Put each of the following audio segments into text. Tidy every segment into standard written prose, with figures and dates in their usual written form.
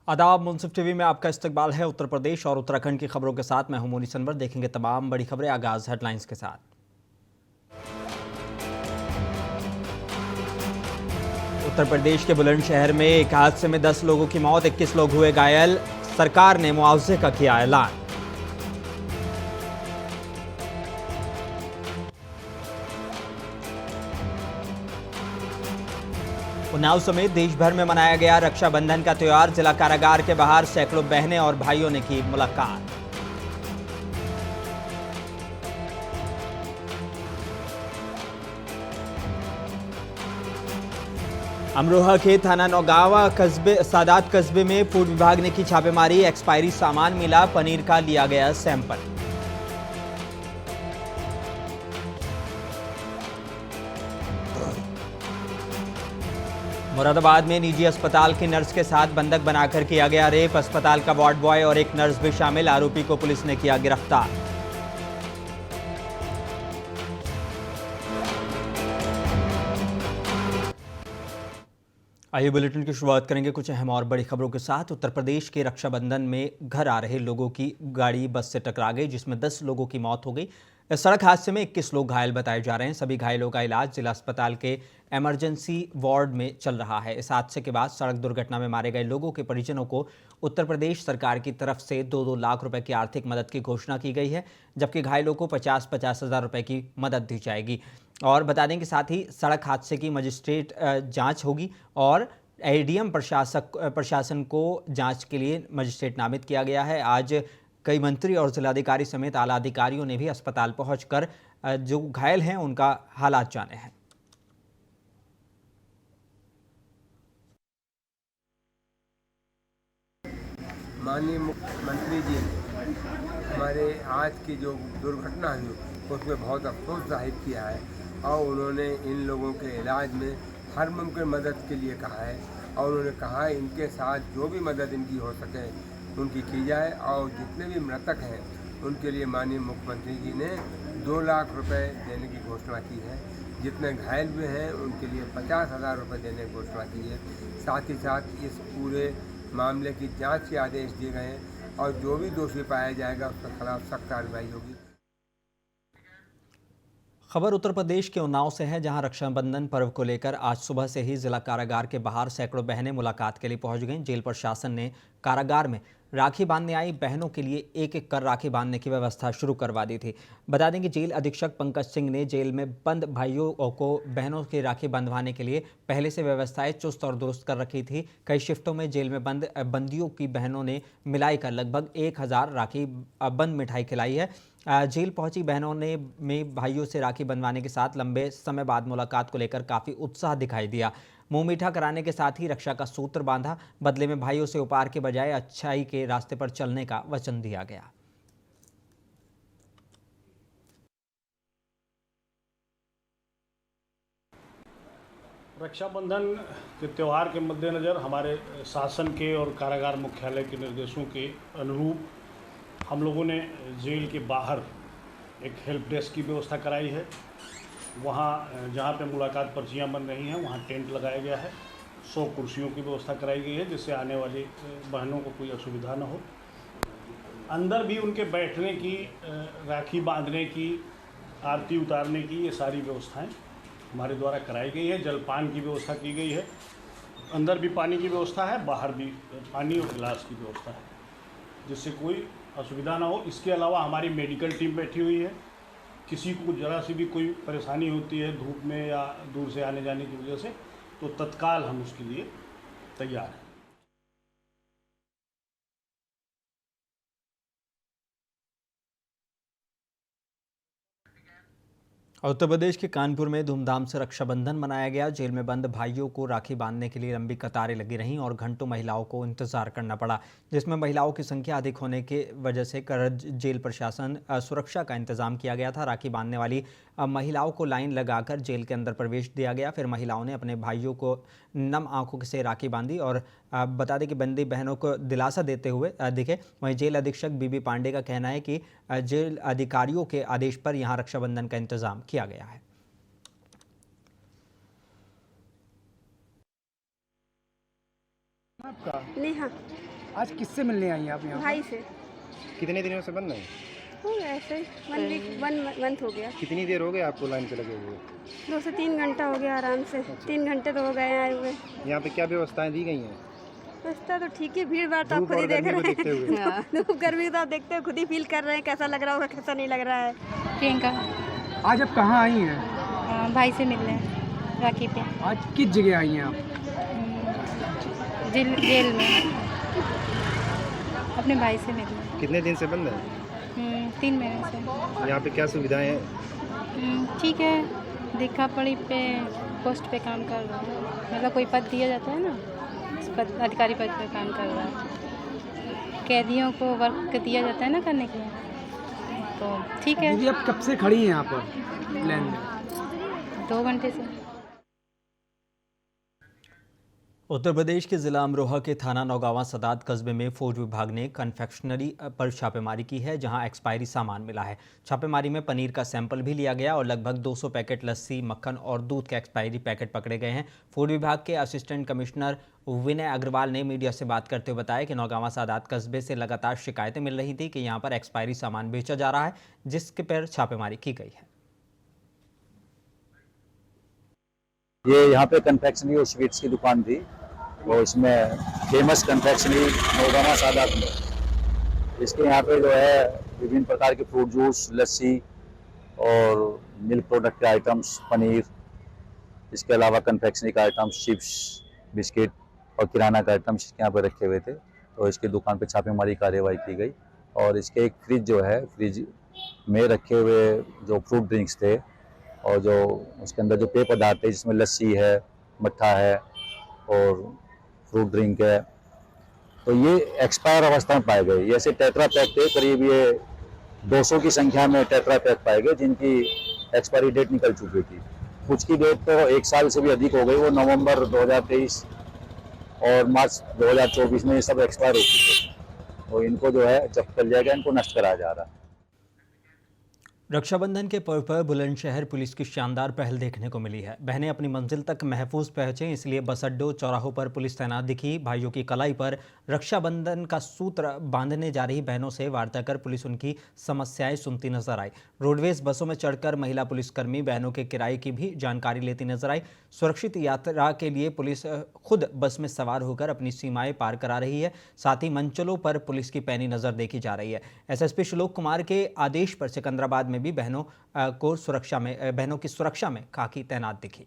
आदाब। मुंसिफ टीवी में आपका इस्तकबाल है। उत्तर प्रदेश और उत्तराखंड की खबरों के साथ मैं हूं मोनी सनवर। देखेंगे तमाम बड़ी खबरें। आगाज हेडलाइंस के साथ। उत्तर प्रदेश के बुलंदशहर में एक हादसे में 10 लोगों की मौत, 21 लोग हुए घायल। सरकार ने मुआवजे का किया ऐलान। उन्नाव समेत देश भर में मनाया गया रक्षाबंधन का त्योहार। जिला कारागार के बाहर सैकड़ों बहनें और भाइयों ने की मुलाकात। अमरोहा के थाना नौगावा सादात कस्बे में फूड विभाग ने की छापेमारी। एक्सपायरी सामान मिला, पनीर का लिया गया सैंपल। मुरादाबाद में निजी अस्पताल की नर्स के साथ बंधक बनाकर किया गया रेप। अस्पताल का वार्ड बॉय और एक नर्स भी शामिल। आरोपी को पुलिस ने किया गिरफ्तार। आइए बुलेटिन की शुरुआत करेंगे कुछ अहम और बड़ी खबरों के साथ। उत्तर प्रदेश के रक्षाबंधन में घर आ रहे लोगों की गाड़ी बस से टकरा गई, जिसमें 10 लोगों की मौत हो गई। इस सड़क हादसे में 21 लोग घायल बताए जा रहे हैं। सभी घायलों का इलाज जिला अस्पताल के इमरजेंसी वार्ड में चल रहा है। इस हादसे के बाद सड़क दुर्घटना में मारे गए लोगों के परिजनों को उत्तर प्रदेश सरकार की तरफ से 2-2 लाख रुपए की आर्थिक मदद की घोषणा की गई है, जबकि घायलों को 50-50 हज़ार रुपए की मदद दी जाएगी। और बता दें कि साथ ही सड़क हादसे की मजिस्ट्रेट जांच होगी और एडीएम प्रशासन को जांच के लिए मजिस्ट्रेट नामित किया गया है। आज कई मंत्री और जिलाधिकारी समेत आला अधिकारियों ने भी अस्पताल पहुंचकर जो घायल हैं उनका हालात जाने हैं। माननीय मुख्यमंत्री जी ने हमारे आज की जो दुर्घटना हुई उसमें बहुत अफसोस जाहिर किया है और उन्होंने इन लोगों के इलाज में हर मुमकिन मदद के लिए कहा है और उन्होंने कहा है इनके साथ जो भी मदद इनकी हो सके उनकी की जाए और जितने भी मृतक हैं उनके लिए माननीय मुख्यमंत्री जी ने 2 लाख रुपए देने की घोषणा की है। जितने घायल हुए हैं उनके लिए 50,000 रुपये देने की घोषणा की है। साथ ही साथ इस पूरे मामले की जांच के आदेश दिए गए हैं और जो भी दोषी पाया जाएगा उसके खिलाफ सख्त कार्रवाई होगी। खबर उत्तर प्रदेश के उन्नाव से है, जहां रक्षाबंधन पर्व को लेकर आज सुबह से ही जिला कारागार के बाहर सैकड़ों बहनें मुलाकात के लिए पहुंच गईं। जेल प्रशासन ने कारागार में राखी बांधने आई बहनों के लिए एक एक कर राखी बांधने की व्यवस्था शुरू करवा दी थी। बता दें कि जेल अधीक्षक पंकज सिंह ने जेल में बंद भाइयों को बहनों की राखी बंधवाने के लिए पहले से व्यवस्थाएं चुस्त और दुरुस्त कर रखी थी। कई शिफ्टों में जेल में बंद बंदियों की बहनों ने मिलाई कर लगभग 1000 राखी बंद मिठाई खिलाई है। जेल पहुंची बहनों ने भाइयों से राखी बंधवाने के साथ लंबे समय बाद मुलाकात को लेकर काफ़ी उत्साह दिखाई दिया। मुंह मीठा कराने के साथ ही रक्षा का सूत्र बांधा। बदले में भाइयों से उपहार के बजाय अच्छाई के रास्ते पर चलने का वचन दिया गया। रक्षाबंधन के त्यौहार के मद्देनज़र हमारे शासन के और कारागार मुख्यालय के निर्देशों के अनुरूप हम लोगों ने जेल के बाहर एक हेल्प डेस्क की व्यवस्था कराई है। वहाँ जहाँ पे मुलाकात पर्चियाँ बन रही हैं वहाँ टेंट लगाया गया है। 100 कुर्सियों की व्यवस्था कराई गई है जिससे आने वाली बहनों को कोई असुविधा न हो। अंदर भी उनके बैठने की, राखी बांधने की, आरती उतारने की, ये सारी व्यवस्थाएं हमारे द्वारा कराई गई है। जलपान की व्यवस्था की गई है। अंदर भी पानी की व्यवस्था है, बाहर भी पानी और गिलास की व्यवस्था है जिससे कोई असुविधा ना हो। इसके अलावा हमारी मेडिकल टीम बैठी हुई है। किसी को ज़रा सी भी कोई परेशानी होती है धूप में या दूर से आने जाने की वजह से, तो तत्काल हम उसके लिए तैयार हैं। उत्तर प्रदेश के कानपुर में धूमधाम से रक्षाबंधन मनाया गया। जेल में बंद भाइयों को राखी बांधने के लिए लंबी कतारें लगी रहीं और घंटों महिलाओं को इंतजार करना पड़ा, जिसमें महिलाओं की संख्या अधिक होने की वजह से जेल प्रशासन सुरक्षा का इंतजाम किया गया था। राखी बांधने वाली महिलाओं को लाइन लगाकर जेल के अंदर प्रवेश दिया गया। फिर महिलाओं ने अपने भाइयों को नम आंखों से राखी बांधी और बता दें कि बंदी बहनों को दिलासा देते हुए दिखे। वहीं जेल अधीक्षक बीबी पांडे का कहना है कि जेल अधिकारियों के आदेश पर यहां रक्षाबंधन का इंतजाम किया गया है। नेहा। आज किससे मिलने आई हैं आप यहाँ? भाई से कितने दिनों से बंद है? हो गया ऐसे 1 मंथ हो गया। कितनी देर हो गई आपको लाइन पे लगे हुए? 2 से 3 घंटा हो गया आराम से। 3 घंटे तो हो गए आए हुए। यहाँ पे क्या व्यवस्थाएं दी गई हैं? रास्ता तो ठीक है, भीड़ भाड़ तो आप धूप खुद ही और देख गर्मी को रहे देखते हुए। हैं। धूप गर्मी तो आप देखते हो, खुद ही फील कर रहे हैं कैसा लग रहा होगा कैसा नहीं लग रहा है। प्रियंका। आज आप कहाँ आई हैं? भाई से मिलने राखी पे। आज किस जगह आई हैं आप? जेल में अपने भाई से मिलने। कितने दिन से बंद है? 3 महीने से। यहाँ पे क्या सुविधाएं हैं? ठीक है, दिखा पड़ी पे पोस्ट पे काम कर रहा है, मतलब कोई पद दिया जाता है ना, उस पद अधिकारी पद पे काम कर रहा है। कैदियों को वर्क दिया जाता है ना करने के लिए, तो ठीक है। दीदी आप कब से खड़ी हैं यहाँ पर लाइन में? 2 घंटे से। उत्तर प्रदेश के जिला अमरोहा के थाना नौगावा सदात कस्बे में फौज विभाग ने कन्फेक्शनरी पर छापेमारी की है, जहां एक्सपायरी सामान मिला है। छापेमारी में पनीर का सैंपल भी लिया गया और लगभग 200 पैकेट लस्सी, मक्खन और दूध के एक्सपायरी पैकेट पकड़े गए हैं। फूड विभाग के असिस्टेंट कमिश्नर विनय अग्रवाल ने मीडिया से बात करते हुए बताया कि नौगावा सादात कस्बे से लगातार शिकायतें मिल रही थी कि यहां पर एक्सपायरी सामान बेचा जा रहा है, जिसके पर छापेमारी की गई है। ये यहाँ पे कन्फेक्शनरी और स्वीट्स की दुकान थी और इसमें फेमस कन्फेक्शनरी नौगावा सादात में इसके यहाँ पे जो है विभिन्न प्रकार के फ्रूट जूस, लस्सी और मिल्क प्रोडक्ट के आइटम्स, पनीर, इसके अलावा कन्फेक्शनरी का आइटम्स, चिप्स, बिस्किट और किराना का आइटम्स यहाँ पे रखे हुए थे। तो इसकी दुकान पे छापेमारी कार्रवाई की गई और इसके एक फ्रिज जो है, फ्रिज में रखे हुए जो फ्रूट ड्रिंक्स थे और जो उसके अंदर जो पेय पदार्थ है जिसमें लस्सी है, मट्ठा है और फ्रूट ड्रिंक है, तो ये एक्सपायर अवस्था में पाए गए। जैसे टेट्रा पैक थे, करीब ये 200 की संख्या में टेट्रा पैक पाए गए जिनकी एक्सपायरी डेट निकल चुकी थी। कुछ की डेट तो 1 साल से भी अधिक हो गई, वो नवंबर 2023 और मार्च 2024 में ये सब एक्सपायर हो चुके। तो इनको जो है जब्त कर लिया गया, इनको नष्ट कराया जा रहा है। रक्षाबंधन के पर्व पर बुलंदशहर पुलिस की शानदार पहल देखने को मिली है। बहनें अपनी मंजिल तक महफूज पहुंचे, इसलिए बस अड्डों, चौराहों पर पुलिस तैनात दिखी। भाइयों की कलाई पर रक्षाबंधन का सूत्र बांधने जा रही बहनों से वार्ता कर पुलिस उनकी समस्याएं सुनती नजर आई। रोडवेज बसों में चढ़कर महिला पुलिसकर्मी बहनों के किराए की भी जानकारी लेती नजर आई। सुरक्षित यात्रा के लिए पुलिस खुद बस में सवार होकर अपनी सीमाएं पार करा रही है। साथ ही मंचलों पर पुलिस की पैनी नजर देखी जा रही है। एसएसपी श्लोक कुमार के आदेश पर सिकंदराबाद में भी बहनों की सुरक्षा में खाकी तैनात दिखी।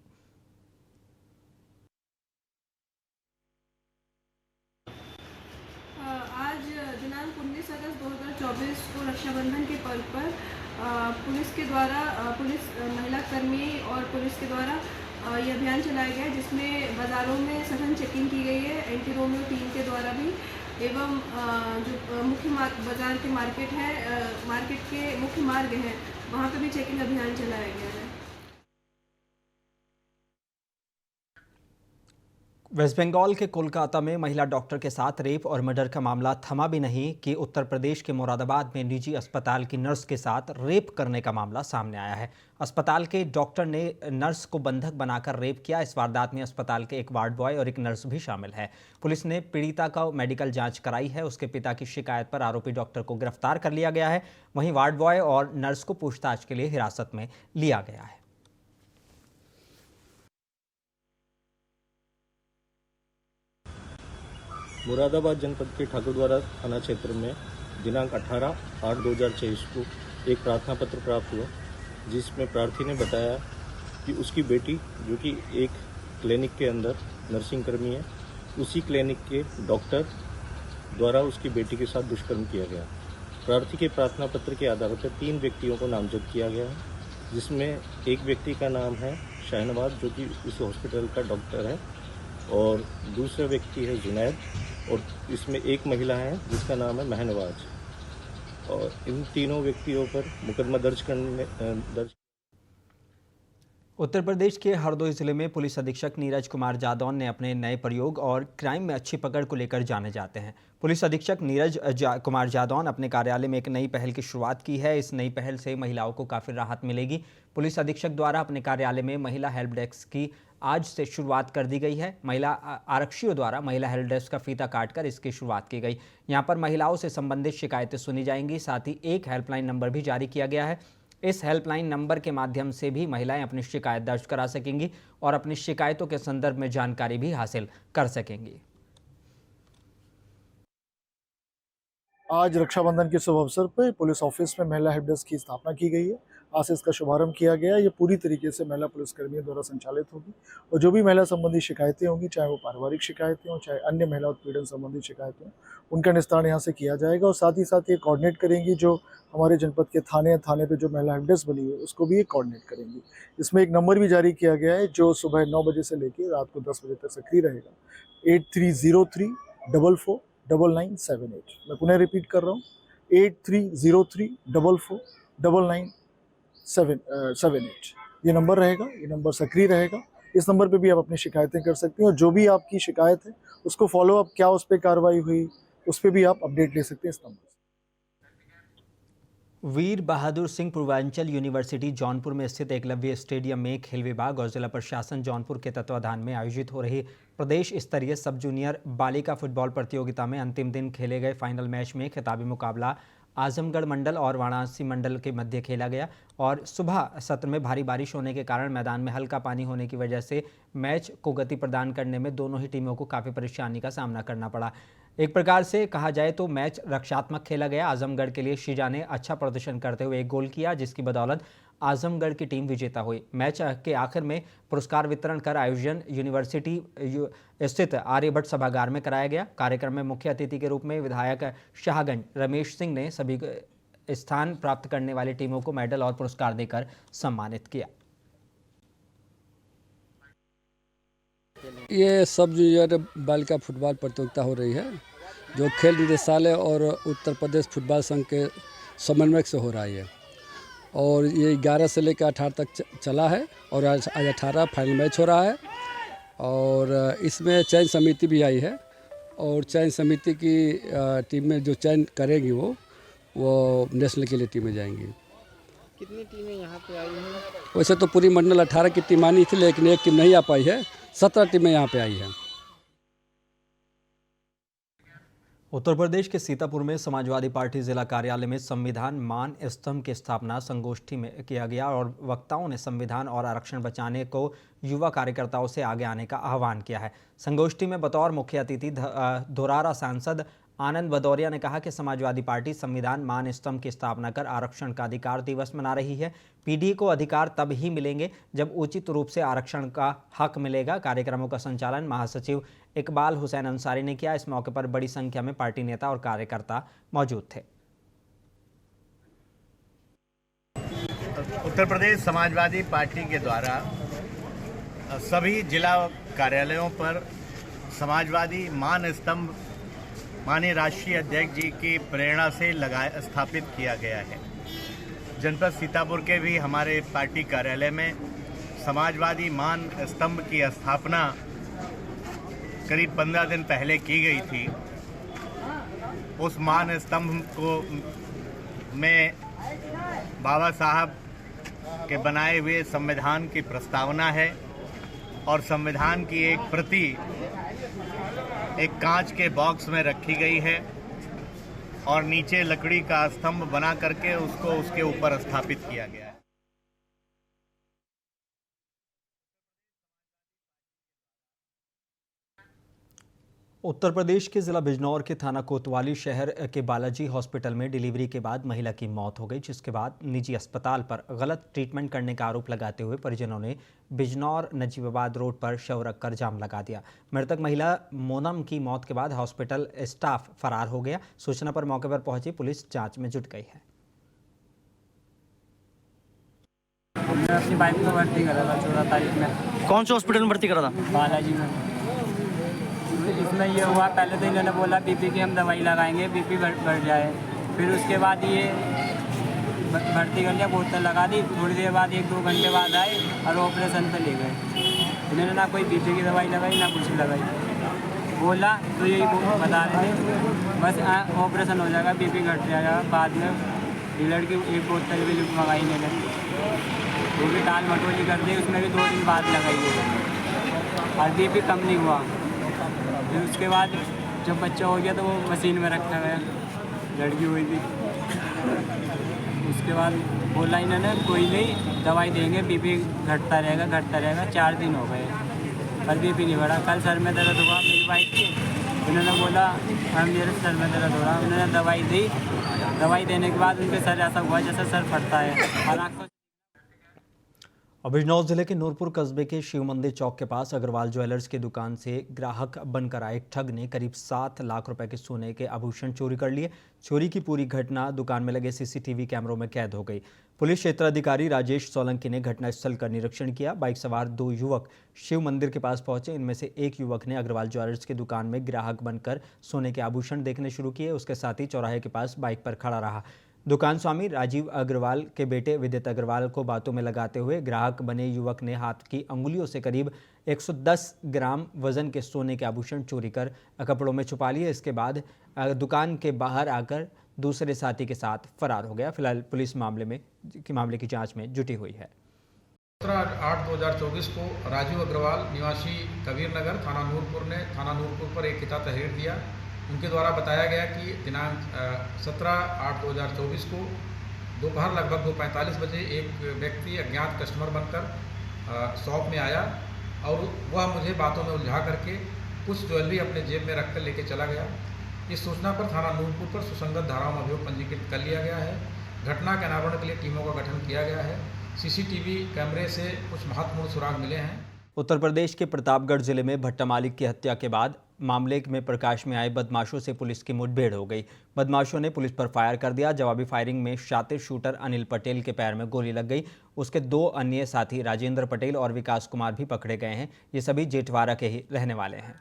आज दिनांक 19 अगस्त 2024 को रक्षाबंधन के पर्व पर पुलिस के द्वारा पुलिस महिला कर्मी और पुलिस के द्वारा ये अभियान चलाया गया, जिसमें बाज़ारों में सघन चेकिंग की गई है एंटी रोमियो टीम के द्वारा भी, एवं जो मुख्य बाज़ार के मार्केट है, मार्केट के मुख्य मार्ग हैं, वहाँ पर भी चेकिंग अभियान चलाया गया है। वेस्ट बंगाल के कोलकाता में महिला डॉक्टर के साथ रेप और मर्डर का मामला थमा भी नहीं कि उत्तर प्रदेश के मुरादाबाद में निजी अस्पताल की नर्स के साथ रेप करने का मामला सामने आया है। अस्पताल के डॉक्टर ने नर्स को बंधक बनाकर रेप किया। इस वारदात में अस्पताल के एक वार्ड बॉय और एक नर्स भी शामिल है। पुलिस ने पीड़िता का मेडिकल जांच कराई है। उसके पिता की शिकायत पर आरोपी डॉक्टर को गिरफ्तार कर लिया गया है। वहीं वार्ड बॉय और नर्स को पूछताछ के लिए हिरासत में लिया गया है। मुरादाबाद जनपद के ठाकुरद्वारा थाना क्षेत्र में दिनांक 18/8/2023 को एक प्रार्थना पत्र प्राप्त हुआ, जिसमें प्रार्थी ने बताया कि उसकी बेटी, जो कि एक क्लिनिक के अंदर नर्सिंग कर्मी है, उसी क्लिनिक के डॉक्टर द्वारा उसकी बेटी के साथ दुष्कर्म किया गया। प्रार्थी के प्रार्थना पत्र के आधार पर 3 व्यक्तियों को नामजद किया गया है, जिसमें एक व्यक्ति का नाम है शाहनवाज, जो कि उस हॉस्पिटल का डॉक्टर है, और दूसरा व्यक्ति है जुनैद, और इसमें एक महिला है जिसका नाम है महनवाज। और इन तीनों व्यक्तियों पर मुकदमा दर्ज। उत्तर प्रदेश के हरदोई जिले में पुलिस अधीक्षक नीरज कुमार जादौन ने अपने नए प्रयोग और क्राइम में अच्छी पकड़ को लेकर जाने जाते हैं। पुलिस अधीक्षक नीरज कुमार जादौन अपने कार्यालय में एक नई पहल की शुरुआत की है। इस नई पहल से महिलाओं को काफ़ी राहत मिलेगी। पुलिस अधीक्षक द्वारा अपने कार्यालय में महिला हेल्प डेस्क की आज से शुरुआत कर दी गई है। महिला आरक्षियों द्वारा महिला हेल्प डेस्क का फीता काटकर इसकी शुरुआत की गई। यहां पर महिलाओं से संबंधित शिकायतें सुनी जाएंगी। साथ ही एक हेल्पलाइन नंबर भी जारी किया गया है। इस हेल्पलाइन नंबर के माध्यम से भी महिलाएं अपनी शिकायत दर्ज करा सकेंगी और अपनी शिकायतों के संदर्भ में जानकारी भी हासिल कर सकेंगी। आज रक्षाबंधन के शुभ अवसर पर पुलिस ऑफिस में महिला हेल्प डेस्क की स्थापना की गई है। आज से इसका शुभारंभ किया गया है। ये पूरी तरीके से महिला पुलिसकर्मियों द्वारा संचालित होगी और जो भी महिला संबंधी शिकायतें होंगी, चाहे वो पारिवारिक शिकायतें हों, चाहे अन्य महिला उत्पीड़न संबंधी शिकायतें हों, उनका निस्तारण यहाँ से किया जाएगा। और साथ ही साथ ये कोऑर्डिनेट करेंगी जो हमारे जनपद के थाने पे जो महिला हेल्प डेस्क बनी हुई है उसको भी ये कोऑर्डिनेट करेंगी। इसमें एक नंबर भी जारी किया गया है जो सुबह 9 बजे से लेकर रात को 10 बजे तक सक्रिय रहेगा, 8303449978। मैं पुनः रिपीट कर रहा हूँ, 8303449978। ये नंबर रहेगा, ये नंबर सक्रिय रहेगा। इस नंबर पे भी आप अपनी शिकायतें कर सकते हैं और जो भी आपकी शिकायत है उसको फॉलो अप, क्या उस पर कार्रवाई हुई, उस पर भी आप अपडेट ले सकते हैं इस नंबर से। वीर बहादुर सिंह पूर्वांचल यूनिवर्सिटी जौनपुर में स्थित एकलव्य स्टेडियम में खेल विभाग और जिला प्रशासन जौनपुर के तत्वाधान में आयोजित हो रही प्रदेश स्तरीय सब जूनियर बालिका फुटबॉल प्रतियोगिता में अंतिम दिन खेले गए फाइनल मैच में खिताबी मुकाबला आजमगढ़ मंडल और वाराणसी मंडल के मध्य खेला गया और सुबह सत्र में भारी बारिश होने के कारण मैदान में हल्का पानी होने की वजह से मैच को गति प्रदान करने में दोनों ही टीमों को काफ़ी परेशानी का सामना करना पड़ा। एक प्रकार से कहा जाए तो मैच रक्षात्मक खेला गया। आजमगढ़ के लिए शीजा ने अच्छा प्रदर्शन करते हुए एक गोल किया, जिसकी बदौलत आजमगढ़ की टीम विजेता हुई। मैच के आखिर में पुरस्कार वितरण कर आयोजन यूनिवर्सिटी स्थित आर्यभट्ट सभागार में कराया गया। कार्यक्रम में मुख्य अतिथि के रूप में विधायक शाहगंज रमेश सिंह ने सभी स्थान प्राप्त करने वाली टीमों को मेडल और पुरस्कार देकर सम्मानित किया। ये सब जूनियर बालिका फुटबॉल प्रतियोगिता हो रही है जो खेल निदेशालय और उत्तर प्रदेश फुटबॉल संघ के समन्वय से हो रही है और ये 11 से लेकर 18 तक चला है और आज 18 फाइनल मैच हो रहा है। और इसमें चयन समिति भी आई है और चयन समिति की टीम में जो चयन करेगी वो नेशनल के लिए टीमें जाएंगी। कितनी टीमें यहाँ पे आई हैं? वैसे तो पूरी मंडल 18 की टीम आनी थी, लेकिन एक टीम नहीं आ पाई है। 17 टीमें यहाँ पे आई हैं। उत्तर प्रदेश के सीतापुर में समाजवादी पार्टी जिला कार्यालय में संविधान मान स्तंभ की स्थापना संगोष्ठी में किया गया और वक्ताओं ने संविधान और आरक्षण बचाने को युवा कार्यकर्ताओं से आगे आने का आह्वान किया है। संगोष्ठी में बतौर मुख्य अतिथि धोरारा सांसद आनंद भदौरिया ने कहा कि समाजवादी पार्टी संविधान मान स्तंभ की स्थापना कर आरक्षण का अधिकार दिवस मना रही है। पीढ़ी को अधिकार तब ही मिलेंगे जब उचित रूप से आरक्षण का हक मिलेगा। कार्यक्रमों का संचालन महासचिव इकबाल हुसैन अंसारी ने किया। इस मौके पर बड़ी संख्या में पार्टी नेता और कार्यकर्ता मौजूद थे। उत्तर प्रदेश समाजवादी पार्टी के द्वारा सभी जिला कार्यालयों पर समाजवादी मान स्तंभ माननीय राष्ट्रीय अध्यक्ष जी की प्रेरणा से स्थापित किया गया है। जनपद सीतापुर के भी हमारे पार्टी कार्यालय में समाजवादी मान स्तंभ की स्थापना करीब 15 दिन पहले की गई थी। उस मान स्तंभ को में बाबा साहब के बनाए हुए संविधान की प्रस्तावना है और संविधान की एक प्रति एक कांच के बॉक्स में रखी गई है और नीचे लकड़ी का स्तंभ बना करके उसको उसके ऊपर स्थापित किया गया है। उत्तर प्रदेश के जिला बिजनौर के थाना कोतवाली शहर के बालाजी हॉस्पिटल में डिलीवरी के बाद महिला की मौत हो गई, जिसके बाद निजी अस्पताल पर गलत ट्रीटमेंट करने का आरोप लगाते हुए परिजनों ने बिजनौर नजीबाबाद रोड पर शव रखकर जाम लगा दिया। मृतक महिला मोनम की मौत के बाद हॉस्पिटल स्टाफ फरार हो गया। सूचना पर मौके पर पहुंची पुलिस जांच में जुट गई है। हमने अपनी बाइक को भर्ती करा था 14 तारीख में। कौन से हॉस्पिटल में भर्ती करा था? बालाजी में। इसमें ये हुआ, पहले तो इन्होंने बोला बीपी की हम दवाई लगाएंगे, बीपी बढ़ जाए। फिर उसके बाद ये भर्ती कर लिया, बोतल लगा दी। थोड़ी देर बाद 1-2 घंटे बाद आए और ऑपरेशन पे ले गए। इन्होंने ना कोई बीपी की दवाई लगाई ना कुछ लगाई। बोला तो यही बता रहे थे बस ऑपरेशन हो जाएगा, बीपी घट जाएगा। बाद में डीलर की एक बोतल भी मंगाई इन्होंने, वो भी टाल मटोली कर दी। उसमें भी 2 दिन बाद लगाई है। और बीपी कम नहीं हुआ। फिर उसके बाद जब बच्चा हो गया तो वो मशीन में रखा गया, लड़की हुई थी। उसके बाद बोला इन्होंने कोई नहीं दवाई देंगे, बीपी घटता रहेगा। 4 दिन हो गए पर बीपी नहीं बढ़ा। कल सर में दर्द हुआ मेरी वाइफ की, उन्होंने बोला मेरे सर में दर्द हो रहा, उन्होंने दवाई दी। दवाई देने के बाद उनके सर ऐसा हुआ जैसे सर फटता है और आँख को। बिजनौर जिले के नूरपुर कस्बे के शिव मंदिर चौक के पास अग्रवाल ज्वेलर्स की दुकान से ग्राहक बनकर आए ठग ने करीब 7 लाख रुपए के सोने के आभूषण चोरी कर लिए। चोरी की पूरी घटना दुकान में लगे सीसीटीवी कैमरों में कैद हो गई। पुलिस क्षेत्राधिकारी राजेश सोलंकी ने घटनास्थल का निरीक्षण किया। बाइक सवार 2 युवक शिव मंदिर के पास पहुंचे। इनमें से एक युवक ने अग्रवाल ज्वेलर्स की दुकान में ग्राहक बनकर सोने के आभूषण देखने शुरू किए। उसके साथ ही चौराहे के पास बाइक पर खड़ा रहा। दुकान स्वामी राजीव अग्रवाल के बेटे विदित अग्रवाल को बातों में लगाते हुए ग्राहक बने युवक ने हाथ की अंगुलियों से करीब 110 ग्राम वजन के सोने के आभूषण चोरी कर कपड़ों में छुपा लिए। इसके बाद दुकान के बाहर आकर दूसरे साथी के साथ फरार हो गया। फिलहाल पुलिस मामले की जांच में जुटी हुई है। 17/8/2024 को राजीव अग्रवाल निवासी कबीर नगर थाना नूरपुर पर एक हिता तहरीर दिया। उनके द्वारा बताया गया कि दिनांक 17/8/2024 को दोपहर लगभग 2:45 बजे एक व्यक्ति अज्ञात कस्टमर बनकर शॉप में आया और वह मुझे बातों में उलझा करके कुछ ज्वेलरी अपने जेब में रखकर लेके चला गया। इस सूचना पर थाना नूरपुर पर सुसंगत धाराओं में अभियोग पंजीकृत कर लिया गया है। घटना के अनावरण के लिए टीमों का गठन किया गया है। सीसीटीवी कैमरे से कुछ महत्वपूर्ण सुराग मिले हैं। उत्तर प्रदेश के प्रतापगढ़ जिले में भट्टा मालिक की हत्या के बाद मामले में प्रकाश में आए बदमाशों से पुलिस की मुठभेड़ हो गई। बदमाशों ने पुलिस पर फायर कर दिया। जवाबी फायरिंग में शातिर शूटर अनिल पटेल के पैर में गोली लग गई। उसके 2 अन्य साथी राजेंद्र पटेल और विकास कुमार भी पकड़े गए हैं। ये सभी जेठवाड़ा के ही रहने वाले हैं।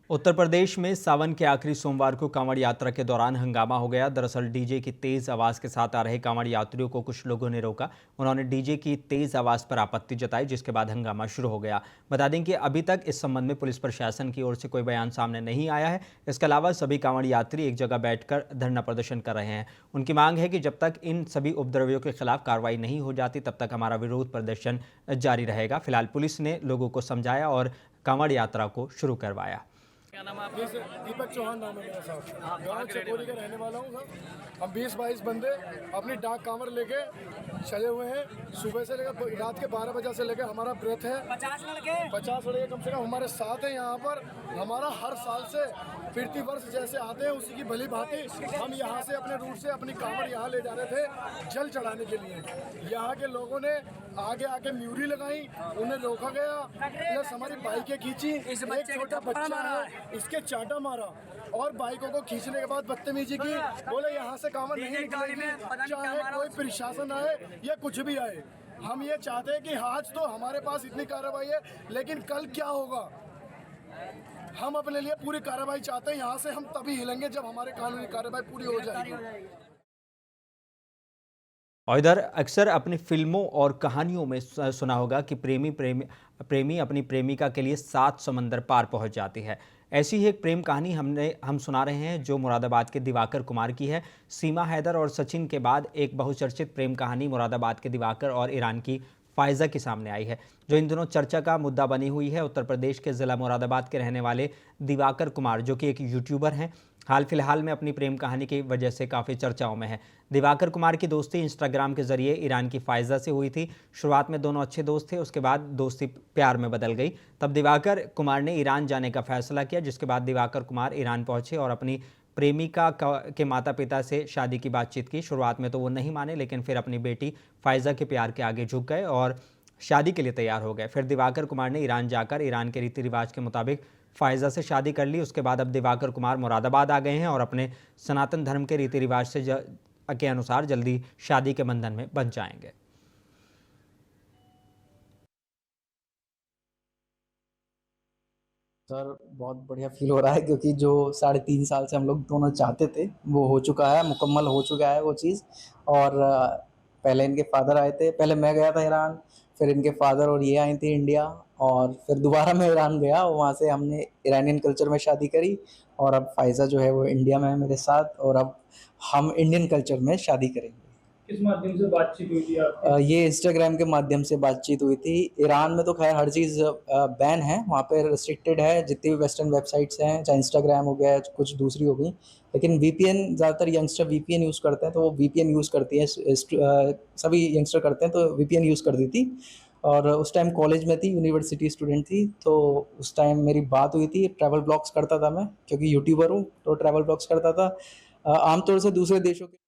उत्तर प्रदेश में सावन के आखिरी सोमवार को कांवड़ यात्रा के दौरान हंगामा हो गया। दरअसल डीजे की तेज आवाज़ के साथ आ रहे कांवड़ यात्रियों को कुछ लोगों ने रोका। उन्होंने डीजे की तेज आवाज़ पर आपत्ति जताई, जिसके बाद हंगामा शुरू हो गया। बता दें कि अभी तक इस संबंध में पुलिस प्रशासन की ओर से कोई बयान सामने नहीं आया है। इसके अलावा सभी कांवड़ यात्री एक जगह बैठकर धरना प्रदर्शन कर रहे हैं। उनकी मांग है कि जब तक इन सभी उपद्रवियों के खिलाफ कार्रवाई नहीं हो जाती तब तक हमारा विरोध प्रदर्शन जारी रहेगा। फिलहाल पुलिस ने लोगों को समझाया और कांवड़ यात्रा को शुरू करवाया। क्या नाम है आपका? दीपक चौहान नाम है मेरा साहब। गाँव चकोरी का रहने वाला हूँ सर। हम 20-22 बंदे अपनी डाक कांवर लेके चले हुए हैं। सुबह से लेकर रात के 12 बजे से लेकर हमारा ब्रत है। 50 लड़के कम से कम हमारे साथ हैं यहाँ पर। हमारा हर साल से फिरती वर्ष जैसे आते हैं उसी की भली भांति हम यहाँ से अपने रूट से अपनी कांवर यहाँ ले जा रहे थे जल चढ़ाने के लिए। यहाँ के लोगों ने आगे आके म्यूरी लगाई, उन्हें रोका गया, प्लस हमारी बाइकें खींची। एक छोटा बच्चा है, इसके चाटा मारा और बाइकों को खींचने के बाद बदतमीजी की। बोले यहाँ से कांवर नहीं निकलेगी, चाहे कोई प्रशासन आए या कुछ भी आए। हम ये चाहते हैं कि आज तो हमारे पास इतनी कार्रवाई है, लेकिन कल क्या होगा हम अपने लिए पूरी कार्रवाई चाहते हैं। यहाँ से हम तभी हिलेंगे जब हमारे कानूनी कार्रवाई पूरी हो जाएगी। और इधर अक्सर अपनी फिल्मों और कहानियों में सुना होगा कि प्रेमी अपनी प्रेमिका के लिए 7 समंदर पार पहुंच जाती है। ऐसी ही एक प्रेम कहानी हम सुना रहे हैं जो मुरादाबाद के दिवाकर कुमार की है। सीमा हैदर और सचिन के बाद एक बहुचर्चित प्रेम कहानी मुरादाबाद के दिवाकर और ईरान की फ़ायज़ा की सामने आई है, जो इन दिनों चर्चा का मुद्दा बनी हुई है। उत्तर प्रदेश के ज़िला मुरादाबाद के रहने वाले दिवाकर कुमार, जो कि एक यूट्यूबर हैं, हाल फिलहाल में अपनी प्रेम कहानी की वजह से काफ़ी चर्चाओं में है। दिवाकर कुमार की दोस्ती इंस्टाग्राम के जरिए ईरान की फ़ायज़ा से हुई थी। शुरुआत में दोनों अच्छे दोस्त थे, उसके बाद दोस्ती प्यार में बदल गई। तब दिवाकर कुमार ने ईरान जाने का फैसला किया, जिसके बाद दिवाकर कुमार ईरान पहुंचे और अपनी प्रेमिका के माता पिता से शादी की बातचीत की। शुरुआत में तो वो नहीं माने, लेकिन फिर अपनी बेटी फ़ायज़ा के प्यार के आगे झुक गए और शादी के लिए तैयार हो गए। फिर दिवाकर कुमार ने ईरान जाकर ईरान के रीति रिवाज के मुताबिक फ़ायज़ा से शादी कर ली। उसके बाद अब दिवाकर कुमार मुरादाबाद आ गए हैं और अपने सनातन धर्म के रीति रिवाज के अनुसार जल्दी शादी के बंधन में बंध जाएंगे। सर बहुत बढ़िया फील हो रहा है, क्योंकि जो 3.5 साल से हम लोग दोनों चाहते थे वो हो चुका है, मुकम्मल हो चुका है वो चीज़। और पहले इनके फादर आए थे, पहले मैं गया था ईरान, फिर इनके फादर और ये आई थी इंडिया, और फिर दोबारा मैं ईरान गया, वहाँ से हमने ईरानियन कल्चर में शादी करी। और अब फ़ायज़ा जो है वो इंडिया में है मेरे साथ, और अब हम इंडियन कल्चर में शादी करेंगे। किस माध्यम से बातचीत हुई थी आपकी? ये इंस्टाग्राम के माध्यम से बातचीत हुई थी। ईरान में तो खैर हर चीज़ बैन है, वहाँ पे रिस्ट्रिक्टेड है, जितनी भी वेस्टर्न वेबसाइट्स हैं, चाहे इंस्टाग्राम हो गया, कुछ दूसरी हो गई। लेकिन वीपीएन, ज़्यादातर यंगस्टर वीपीएन यूज़ करते हैं, तो वो वीपीएन यूज़ करती है, सभी यंगस्टर करते हैं, तो वीपीएन यूज़ कर दी थी। और उस टाइम कॉलेज में थी, यूनिवर्सिटी स्टूडेंट थी, तो उस टाइम मेरी बात हुई थी। ट्रैवल ब्लॉग्स करता था मैं, क्योंकि यूट्यूबर हूँ, तो ट्रैवल ब्लॉग्स करता था। आमतौर से दूसरे देशों के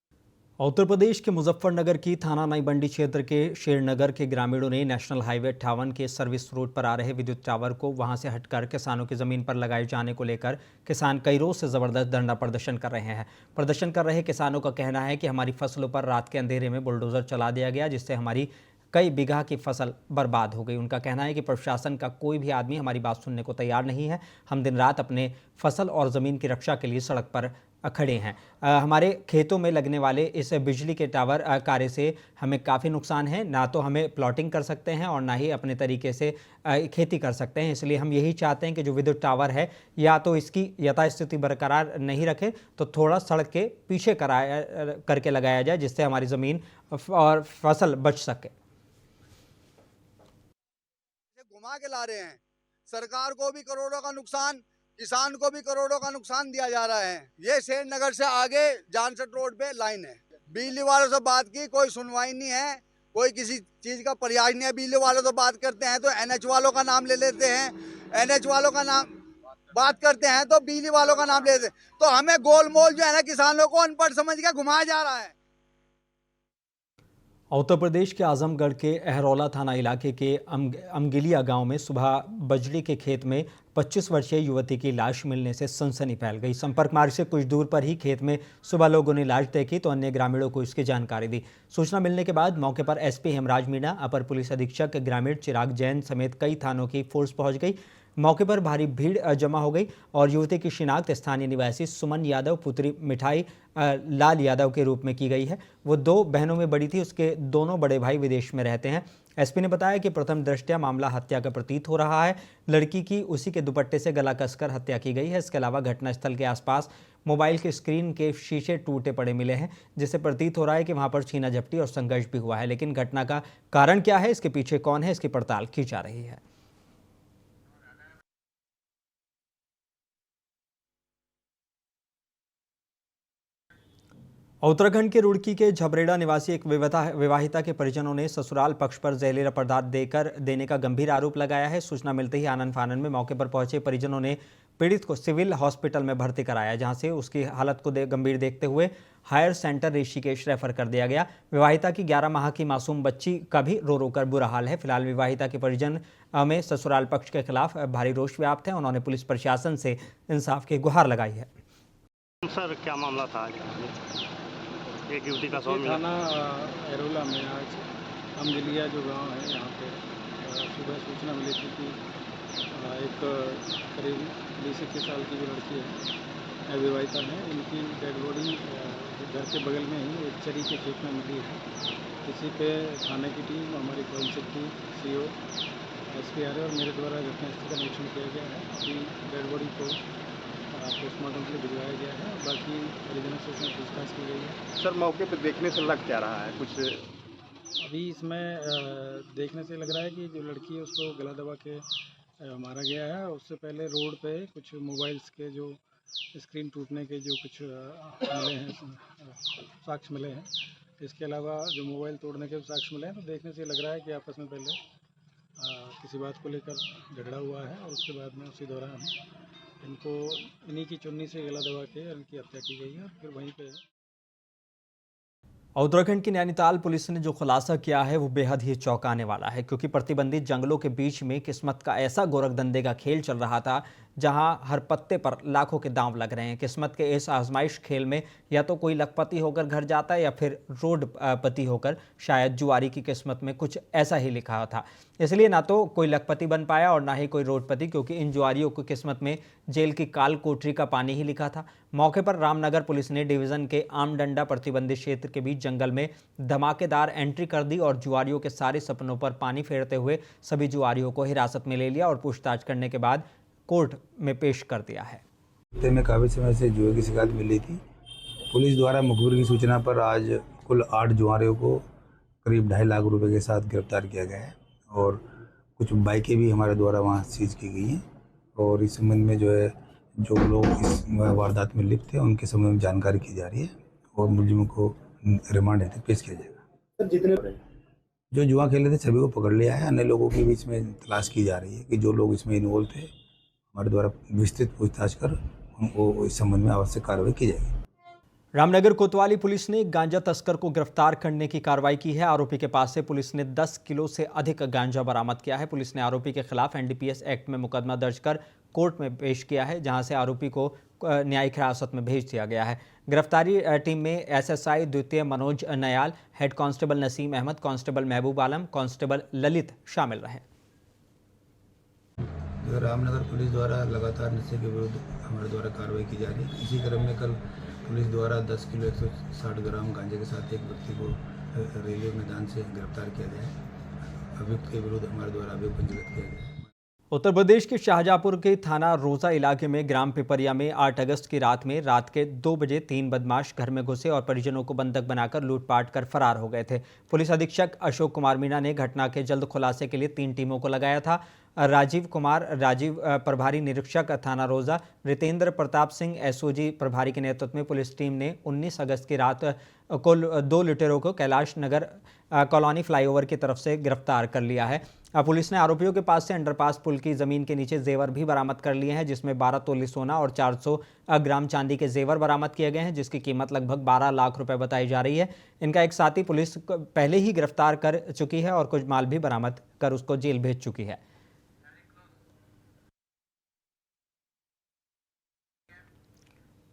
उत्तर प्रदेश के मुजफ्फरनगर की थाना नई बंडी क्षेत्र के शेरनगर के ग्रामीणों ने नेशनल हाईवे 58 के सर्विस रोड पर आ रहे विद्युत टावर को वहां से हटकर किसानों की जमीन पर लगाए जाने को लेकर किसान कई रोज से जबरदस्त धरना प्रदर्शन कर रहे हैं। प्रदर्शन कर रहे किसानों का कहना है कि हमारी फसलों पर रात के अंधेरे में बुलडोजर चला दिया गया, जिससे हमारी कई बीघा की फसल बर्बाद हो गई। उनका कहना है कि प्रशासन का कोई भी आदमी हमारी बात सुनने को तैयार नहीं है। हम दिन रात अपने फसल और ज़मीन की रक्षा के लिए सड़क पर खड़े हैं। हमारे खेतों में लगने वाले इस बिजली के टावर कार्य से हमें काफ़ी नुकसान है। ना तो हमें प्लॉटिंग कर सकते हैं और ना ही अपने तरीके से खेती कर सकते हैं। इसलिए हम यही चाहते हैं कि जो विद्युत टावर है, या तो इसकी यथास्थिति बरकरार नहीं रखे तो थोड़ा सड़क के पीछे करके लगाया जाए, जिससे हमारी ज़मीन और फसल बच सके। घुमा के ला रहे हैं, सरकार को भी करोड़ों का नुकसान, किसान को भी करोड़ों का नुकसान दिया जा रहा है। ये शेरनगर से आगे जानसठ रोड पे लाइन है। बिजली वालों से बात की, कोई सुनवाई नहीं है, कोई किसी चीज का प्रयास नहीं है। बिजली वालों से बात करते हैं तो एनएच वालों का नाम ले लेते हैं, एनएच वालों का नाम बात करते हैं तो बिजली वालों का नाम ले लेते हैं। तो हमें गोलमोल जो है ना, किसानों को अनपढ़ समझ के घुमाया जा रहा है। उत्तर प्रदेश के आजमगढ़ के अहरौला थाना इलाके के अमगिलिया गांव में सुबह बजरी के खेत में 25 वर्षीय युवती की लाश मिलने से सनसनी फैल गई। संपर्क मार्ग से कुछ दूर पर ही खेत में सुबह लोगों ने लाश देखी तो अन्य ग्रामीणों को इसकी जानकारी दी। सूचना मिलने के बाद मौके पर एसपी हेमराज मीणा, अपर पुलिस अधीक्षक ग्रामीण चिराग जैन समेत कई थानों की फोर्स पहुंच गई। मौके पर भारी भीड़ जमा हो गई और युवती की शिनाख्त स्थानीय निवासी सुमन यादव पुत्री मिठाई लाल यादव के रूप में की गई है। वो 2 बहनों में बड़ी थी, उसके दोनों बड़े भाई विदेश में रहते हैं। एसपी ने बताया कि प्रथम दृष्टया मामला हत्या का प्रतीत हो रहा है। लड़की की उसी के दुपट्टे से गला कसकर हत्या की गई है। इसके अलावा घटनास्थल के आसपास मोबाइल के स्क्रीन के शीशे टूटे पड़े मिले हैं, जिससे प्रतीत हो रहा है कि वहां पर छीना झपटी और संघर्ष भी हुआ है। लेकिन घटना का कारण क्या है, इसके पीछे कौन है, इसकी पड़ताल की जा रही है। उत्तराखंड के रुड़की के झबरेड़ा निवासी एक विवाहिता के परिजनों ने ससुराल पक्ष पर जहरीला पदार्थ देने का गंभीर आरोप लगाया है। सूचना मिलते ही आनन फानन में मौके पर पहुंचे परिजनों ने पीड़ित को सिविल हॉस्पिटल में भर्ती कराया, जहां से उसकी हालत को गंभीर देखते हुए हायर सेंटर ऋषिकेश रेफर कर दिया गया। विवाहिता की 11 माह की मासूम बच्ची का भी रो रो कर बुरा हाल है। फिलहाल विवाहिता के परिजन में ससुराल पक्ष के खिलाफ भारी रोष व्याप्त है। उन्होंने पुलिस प्रशासन से इंसाफ की गुहार लगाई है। सर, क्या मामला था आज? एक युवती का शव मिला थाना अहरौला में आज अमगिलिया जो गांव है, यहाँ पे सुबह सूचना मिली थी कि एक करीब 20-21 साल की जो लड़की है, विवाहिता है, इनकी डेड बॉडी घर के बगल में ही एक चरी के खेत में मिली है। इसी पे थाने की टीम, हमारी फोरेंसिक टीम, CO, SP और मेरे द्वारा घटनास्थल का निरीक्षण किया गया है। अभी डेड बॉडी को पोस्टमार्टम के लिए भिजवाया गया है। बाकी परिजनों से इसमें पूछताछ की गई है। सर, मौके पर देखने से लग क्या रहा है कुछ? अभी इसमें देखने से लग रहा है कि जो लड़की है उसको गला दबा के मारा गया है। उससे पहले रोड पे कुछ मोबाइल्स के जो स्क्रीन टूटने के जो कुछ मिले हैं, साक्ष्य मिले हैं। इसके अलावा जो मोबाइल तोड़ने के साक्ष्य मिले हैं, तो देखने से लग रहा है कि आपस में पहले किसी बात को लेकर झगड़ा हुआ है और उसके बाद में उसी दौरान इनको इन्हीं की चुन्नी से गला दबा के इनकी हत्या की गई है और फिर वहीं पे। उत्तराखंड की नैनीताल पुलिस ने जो खुलासा किया है वो बेहद ही चौंकाने वाला है, क्योंकि प्रतिबंधित जंगलों के बीच में किस्मत का ऐसा गोरखधंधे का खेल चल रहा था जहां हर पत्ते पर लाखों के दांव लग रहे हैं। किस्मत के इस आजमाइश खेल में या तो कोई लखपति होकर घर जाता है या फिर रोडपति होकर। शायद जुआरी की किस्मत में कुछ ऐसा ही लिखा था, इसलिए ना तो कोई लखपति बन पाया और ना ही कोई रोडपति, क्योंकि इन जुआरियों की किस्मत में जेल की काल कोठरी का पानी ही लिखा था। मौके पर रामनगर पुलिस ने डिवीजन के आमडंडा प्रतिबंधित क्षेत्र के बीच जंगल में धमाकेदार एंट्री कर दी और जुआरियों के सारे सपनों पर पानी फेरते हुए सभी जुआरियों को हिरासत में ले लिया और पूछताछ करने के बाद कोर्ट में पेश कर दिया है। में काफ़ी समय से जुए की शिकायत मिल रही थी। पुलिस द्वारा मुखबिर की सूचना पर आज कुल 8 जुआरियों को करीब 2.5 लाख रुपए के साथ गिरफ्तार किया गया है और कुछ बाइकें भी हमारे द्वारा वहाँ सीज की गई हैं और इस संबंध में जो है जो लोग इस वारदात में लिप्त थे उनके संबंध में जानकारी की जा रही है और मुलजिमों को रिमांड हेतु पेश किया जाएगा। जितने जो जुआ खेले थे सभी को पकड़ लिया है। अन्य लोगों की भी इसमें तलाश की जा रही है कि जो लोग इसमें इन्वॉल्व थे हमारे द्वारा विस्तृत पूछताछ कर उनको इस संबंध में आवश्यक कार्रवाई की जाएगी। रामनगर कोतवाली पुलिस ने गांजा तस्कर को गिरफ्तार करने की कार्रवाई की है। आरोपी के पास से पुलिस ने 10 किलो से अधिक गांजा बरामद किया है। पुलिस ने आरोपी के खिलाफ एनडीपीएस एक्ट में मुकदमा दर्ज कर कोर्ट में पेश किया है, जहां से आरोपी को न्यायिक हिरासत में भेज दिया गया है। गिरफ्तारी टीम में एसएसआई द्वितीय Manoj Nayal, head constable Naseem Ahmad, constable Mehboob Alam, constable Lalit शामिल रहे। रामनगर पुलिस द्वारा लगातार नशे के विरुद्ध हमारे द्वारा कार्रवाई की जा रही है। इसी क्रम में कल पुलिस द्वारा 10 किलो 160 ग्राम गांजे के साथ एक व्यक्ति को रेलवे मैदान से गिरफ्तार किया गया है। अभियुक्त के विरुद्ध हमारे द्वारा अभियोग पंजीकृत किया गया है। उत्तर प्रदेश के शाहजहाँपुर के थाना रोजा इलाके में ग्राम पिपरिया में 8 अगस्त की रात में रात के 2 बजे 3 बदमाश घर में घुसे और परिजनों को बंधक बनाकर लूटपाट कर फरार हो गए थे। पुलिस अधीक्षक अशोक कुमार मीणा ने घटना के जल्द खुलासे के लिए 3 टीमों को लगाया था। राजीव प्रभारी निरीक्षक थाना रोजा, रितेंद्र प्रताप सिंह एसओजी प्रभारी के नेतृत्व में पुलिस टीम ने 19 अगस्त की रात कुल 2 लुटेरों को कैलाश नगर कॉलोनी फ्लाईओवर की तरफ से गिरफ्तार कर लिया है। पुलिस ने आरोपियों के पास से अंडरपास पुल की जमीन के नीचे जेवर भी बरामद कर लिए हैं, जिसमें 12 तोले सोना और 400 ग्राम चांदी के जेवर बरामद किए गए हैं, जिसकी कीमत लगभग 12 लाख रुपए बताई जा रही है। इनका एक साथी पुलिस पहले ही गिरफ्तार कर चुकी है और कुछ माल भी बरामद कर उसको जेल भेज चुकी है।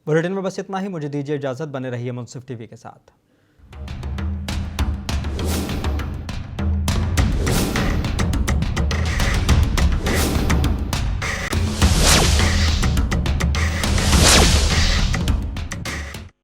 बुलेटिन में बस इतना ही। मुझे दीजिए इजाजत। बने रहिए मुंसिफ टीवी के साथ।